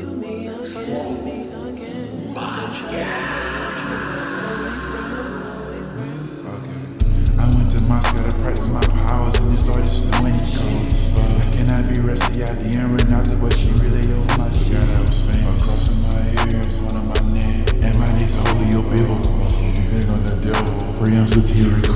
I went to Moscow to practice my powers and it started snowing. It's cold as fuck. I cannot be rusty out the end Renata, but she really over my shit. Forgot I was famous. Across my ears, one on my neck, and my knees holding your biblical. You think on the devil, pray on satirical.